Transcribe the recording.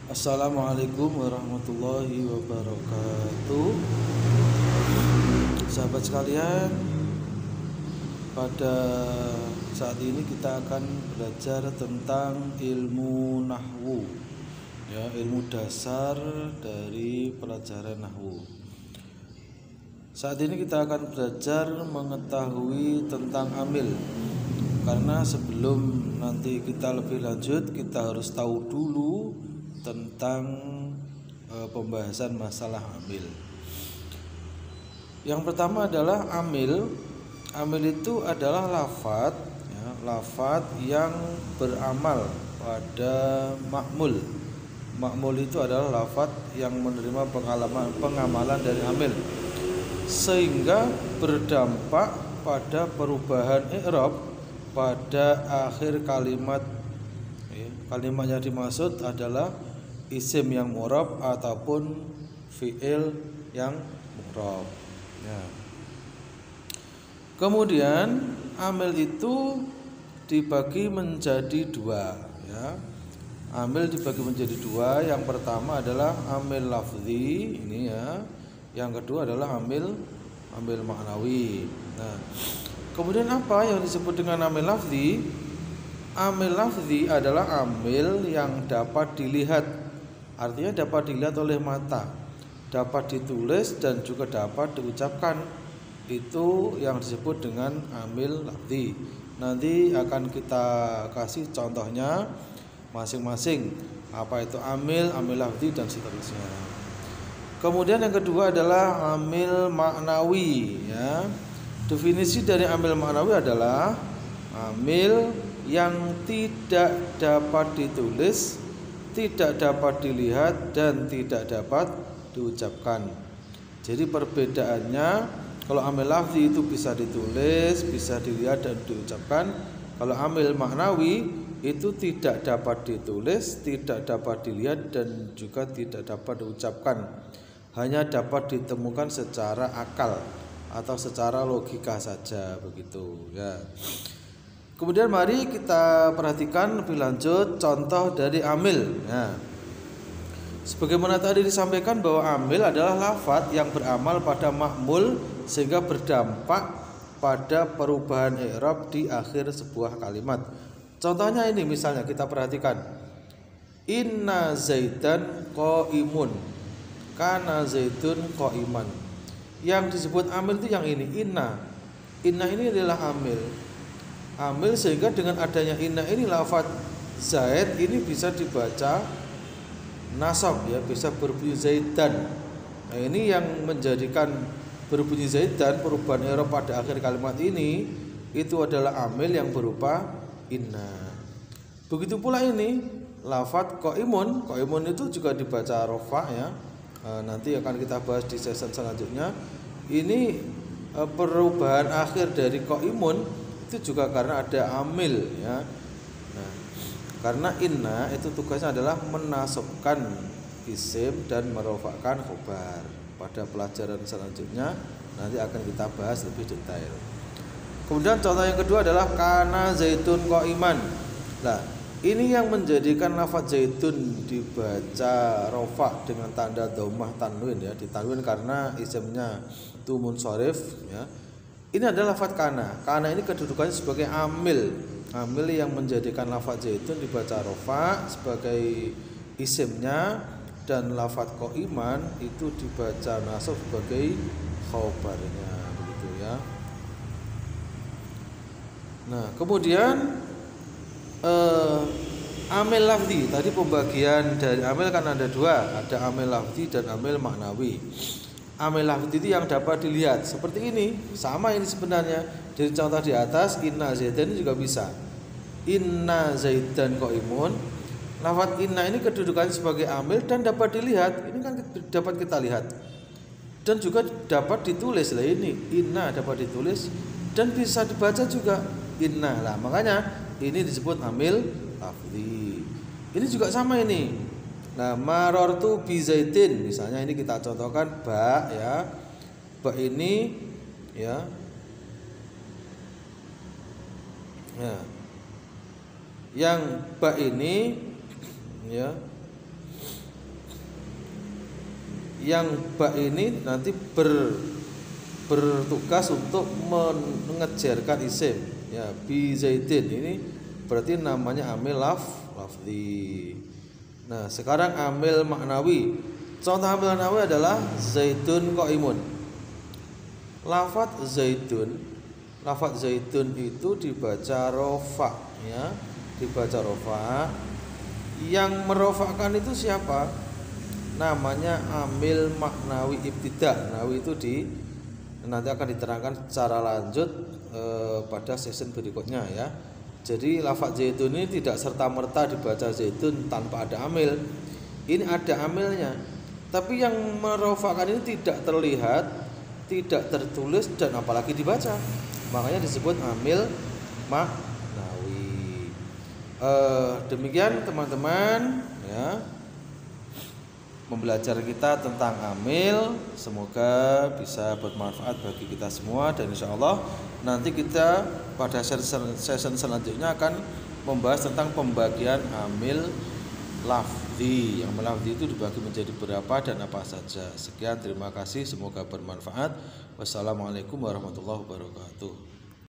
Assalamualaikum warahmatullahi wabarakatuh. Sahabat sekalian, pada saat ini kita akan belajar tentang ilmu nahwu, ya, ilmu dasar dari pelajaran nahwu. Saat ini kita akan belajar mengetahui tentang amil. Karena sebelum nanti kita lebih lanjut, kita harus tahu dulu tentang pembahasan masalah amil. Yang pertama adalah amil. Amil itu adalah lafadz, ya, lafadz yang beramal pada ma'mul. Ma'mul itu adalah lafadz yang menerima pengamalan dari amil, sehingga berdampak pada perubahan i'rab pada akhir kalimat. Kalimat yang dimaksud adalah isim yang mu'rab ataupun fi'il yang mu'rab, ya. Kemudian amil itu dibagi menjadi dua, ya. Amil dibagi menjadi dua. Yang pertama adalah amil lafzi, ini ya. Yang kedua adalah amil maknawi. Nah, kemudian apa yang disebut dengan amil lafzi? Amil lafzi adalah amil yang dapat dilihat, artinya dapat dilihat oleh mata, dapat ditulis dan juga dapat diucapkan. Itu yang disebut dengan amil lafzi. Nanti akan kita kasih contohnya masing-masing, apa itu amil lafzi dan seterusnya. Kemudian yang kedua adalah amil maknawi, ya. Definisi dari amil maknawi adalah amil yang tidak dapat ditulis, tidak dapat dilihat, dan tidak dapat diucapkan. Jadi perbedaannya, kalau amil lafzi itu bisa ditulis, bisa dilihat dan diucapkan. Kalau amil maknawi itu tidak dapat ditulis, tidak dapat dilihat, dan juga tidak dapat diucapkan. Hanya dapat ditemukan secara akal atau secara logika saja, begitu, ya. Kemudian mari kita perhatikan lebih lanjut contoh dari amil. Nah, sebagaimana tadi disampaikan bahwa amil adalah lafadz yang beramal pada ma'mul sehingga berdampak pada perubahan i'rab di akhir sebuah kalimat. Contohnya ini, misalnya kita perhatikan, inna zaidan qaimun, kana zaidun qaiman. Yang disebut amil itu yang ini, inna. Inna ini adalah amil. Amil sehingga dengan adanya inna ini lafadz zaid ini bisa dibaca nasab, ya, bisa berbunyi zaidan. Nah, ini yang menjadikan berbunyi zaidan, perubahan i'rab pada akhir kalimat ini itu adalah amil yang berupa inna. Begitu pula ini lafadz qaimun. Qaimun itu juga dibaca rafa, ya. Nanti akan kita bahas di sesi selanjutnya. Ini perubahan akhir dari qaimun itu juga karena ada amil, ya. Nah, karena inna itu tugasnya adalah menasabkan isim dan merofakkan khobar. Pada pelajaran selanjutnya nanti akan kita bahas lebih detail. Kemudian contoh yang kedua adalah kana zaitun qaiman. Nah, ini yang menjadikan lafadz zaitun dibaca rofa dengan tanda dhammah tanwin, ya, ditanwin karena isimnya itu munsharif, ya. Ini adalah lafadz kana. Kana ini kedudukannya sebagai amil. Amil yang menjadikan lafadz zaitun dibaca rofa sebagai isimnya, dan lafadz qaiman itu dibaca nasab sebagai khobarnya, begitu, ya. Nah, kemudian amil lafzi. Tadi pembagian dari amil kan ada dua, ada amil lafzi dan amil maknawi. Amil lafzi itu yang dapat dilihat, seperti ini, sama ini sebenarnya. Dari contoh di atas, inna zaidan juga bisa. Inna zaidan qaimun. Lafadz inna ini kedudukannya sebagai amil dan dapat dilihat. Ini kan dapat kita lihat. Dan juga dapat ditulis. Lah, ini inna dapat ditulis dan bisa dibaca juga inna. Lah, makanya ini disebut amil lafzi. Ini juga sama ini. Nah, marartu bi zaidin, misalnya ini kita contohkan ba, ya. Ba ini, ya. Yang ba ini, ya, yang ba ini nanti bertugas untuk mengejarkan isim ya, bi zaidin ini berarti namanya amil lafzi. Nah sekarang amil maknawi. Contoh amil maknawi adalah zaidun qaimun. Lafadz zaidun itu dibaca rofa ya, dibaca rofa. Yang merofakkan itu siapa? Namanya amil maknawi ibtida. Nawi itu nanti akan diterangkan secara lanjut pada sesi berikutnya ya. Jadi lafadz zaidun ini tidak serta-merta dibaca zaidun tanpa ada amil. Ini ada amilnya. Tapi yang merofakkan ini tidak terlihat, tidak tertulis dan apalagi dibaca. Makanya disebut amil maknawi. Demikian teman-teman ya. Membelajar kita tentang amil, semoga bisa bermanfaat bagi kita semua dan insya Allah nanti kita pada session selanjutnya akan membahas tentang pembagian amil lafzi. Yang lafzi itu dibagi menjadi berapa dan apa saja. Sekian, terima kasih, semoga bermanfaat. Wassalamualaikum warahmatullahi wabarakatuh.